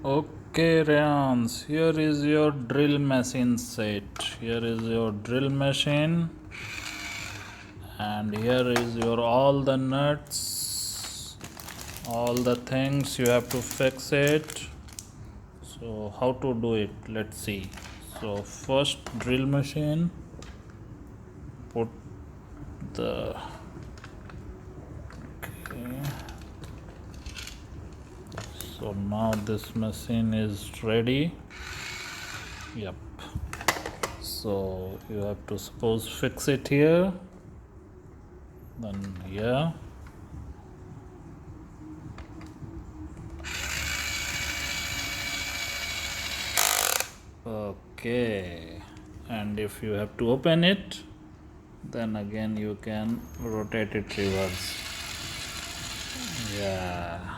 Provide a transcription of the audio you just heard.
Okay, Rayansh, here is your drill machine set. Here is your drill machine, and here is your all the nuts, all the things you have to fix it. So, how to do it? Let's see. So, first drill machine, put the okay. So now this machine is ready. Yep. So you have to suppose fix it here, then here. Okay, and if you have to open it, then again you can rotate it reverse. Yeah.